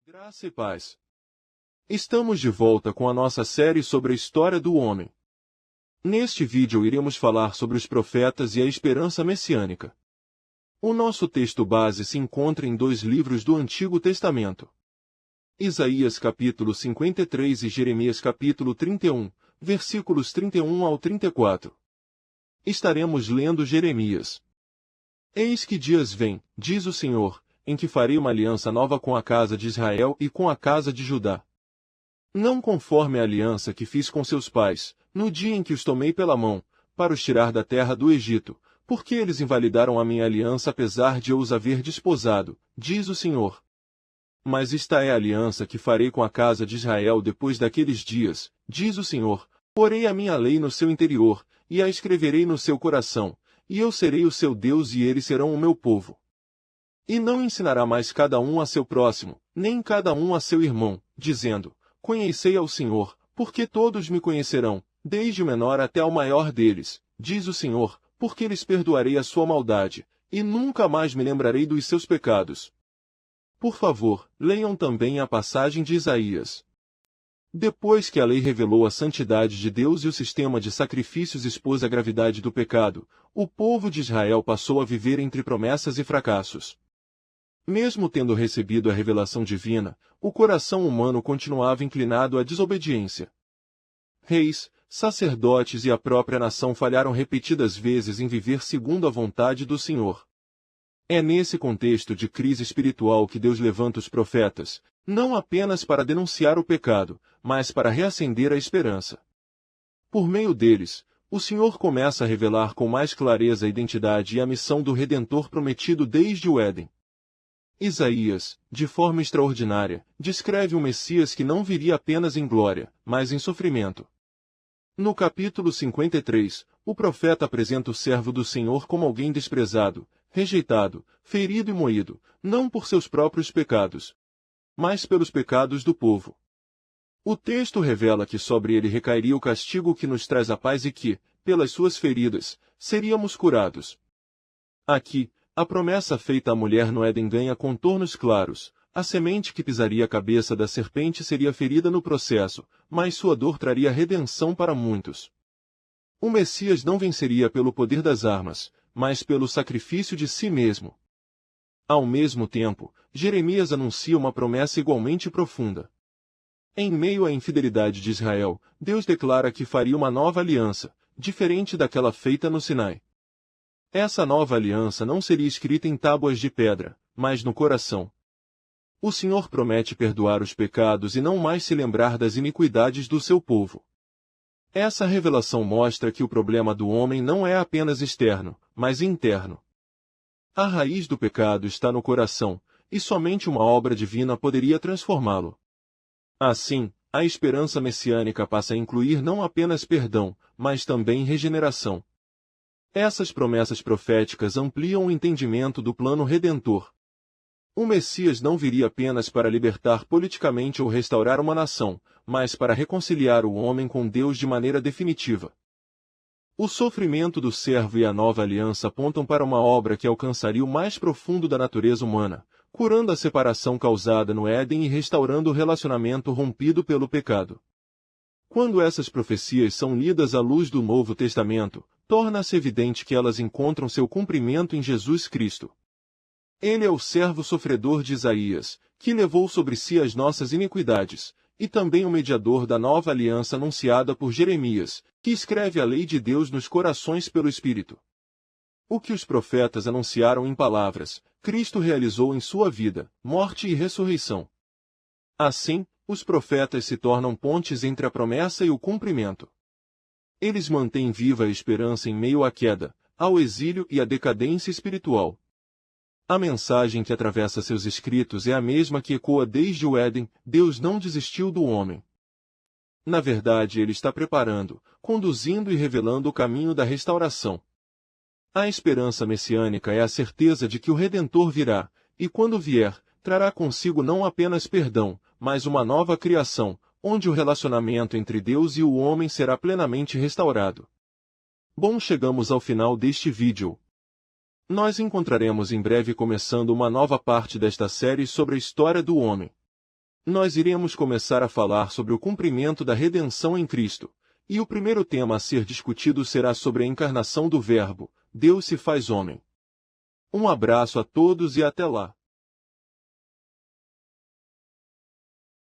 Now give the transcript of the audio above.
Graça e paz. Estamos de volta com a nossa série sobre a história do homem. Neste vídeo iremos falar sobre os profetas e a esperança messiânica. O nosso texto base se encontra em dois livros do Antigo Testamento. Isaías capítulo 53 e Jeremias capítulo 31, versículos 31 ao 34. Estaremos lendo Jeremias. Eis que dias vêm, diz o Senhor, em que farei uma aliança nova com a casa de Israel e com a casa de Judá. Não conforme a aliança que fiz com seus pais, no dia em que os tomei pela mão, para os tirar da terra do Egito, porque eles invalidaram a minha aliança apesar de eu os haver desposado, diz o Senhor. Mas esta é a aliança que farei com a casa de Israel depois daqueles dias, diz o Senhor, porei a minha lei no seu interior, e a escreverei no seu coração, e eu serei o seu Deus e eles serão o meu povo. E não ensinará mais cada um a seu próximo, nem cada um a seu irmão, dizendo, conhecei ao Senhor, porque todos me conhecerão, desde o menor até ao maior deles, diz o Senhor, porque lhes perdoarei a sua maldade, e nunca mais me lembrarei dos seus pecados. Por favor, leiam também a passagem de Isaías. Depois que a lei revelou a santidade de Deus e o sistema de sacrifícios expôs a gravidade do pecado, o povo de Israel passou a viver entre promessas e fracassos. Mesmo tendo recebido a revelação divina, o coração humano continuava inclinado à desobediência. Reis, sacerdotes e a própria nação falharam repetidas vezes em viver segundo a vontade do Senhor. É nesse contexto de crise espiritual que Deus levanta os profetas, não apenas para denunciar o pecado, mas para reacender a esperança. Por meio deles, o Senhor começa a revelar com mais clareza a identidade e a missão do Redentor prometido desde o Éden. Isaías, de forma extraordinária, descreve um Messias que não viria apenas em glória, mas em sofrimento. No capítulo 53, o profeta apresenta o servo do Senhor como alguém desprezado, rejeitado, ferido e moído, não por seus próprios pecados, mas pelos pecados do povo. O texto revela que sobre ele recairia o castigo que nos traz a paz e que, pelas suas feridas, seríamos curados. Aqui, a promessa feita à mulher no Éden ganha contornos claros. A semente que pisaria a cabeça da serpente seria ferida no processo, mas sua dor traria redenção para muitos. O Messias não venceria pelo poder das armas, mas pelo sacrifício de si mesmo. Ao mesmo tempo, Jeremias anuncia uma promessa igualmente profunda. Em meio à infidelidade de Israel, Deus declara que faria uma nova aliança, diferente daquela feita no Sinai. Essa nova aliança não seria escrita em tábuas de pedra, mas no coração. O Senhor promete perdoar os pecados e não mais se lembrar das iniquidades do seu povo. Essa revelação mostra que o problema do homem não é apenas externo, mas interno. A raiz do pecado está no coração, e somente uma obra divina poderia transformá-lo. Assim, a esperança messiânica passa a incluir não apenas perdão, mas também regeneração. Essas promessas proféticas ampliam o entendimento do plano redentor. O Messias não viria apenas para libertar politicamente ou restaurar uma nação, mas para reconciliar o homem com Deus de maneira definitiva. O sofrimento do servo e a nova aliança apontam para uma obra que alcançaria o mais profundo da natureza humana, curando a separação causada no Éden e restaurando o relacionamento rompido pelo pecado. Quando essas profecias são lidas à luz do Novo Testamento, torna-se evidente que elas encontram seu cumprimento em Jesus Cristo. Ele é o servo sofredor de Isaías, que levou sobre si as nossas iniquidades, e também o mediador da nova aliança anunciada por Jeremias, que escreve a lei de Deus nos corações pelo Espírito. O que os profetas anunciaram em palavras, Cristo realizou em sua vida, morte e ressurreição. Assim, os profetas se tornam pontes entre a promessa e o cumprimento. Eles mantêm viva a esperança em meio à queda, ao exílio e à decadência espiritual. A mensagem que atravessa seus escritos é a mesma que ecoa desde o Éden: Deus não desistiu do homem. Na verdade, ele está preparando, conduzindo e revelando o caminho da restauração. A esperança messiânica é a certeza de que o Redentor virá, e quando vier, trará consigo não apenas perdão, mas uma nova criação, onde o relacionamento entre Deus e o homem será plenamente restaurado. Bom, chegamos ao final deste vídeo. Nós encontraremos em breve começando uma nova parte desta série sobre a história do homem. Nós iremos começar a falar sobre o cumprimento da redenção em Cristo, e o primeiro tema a ser discutido será sobre a encarnação do Verbo, Deus se faz homem. Um abraço a todos e até lá!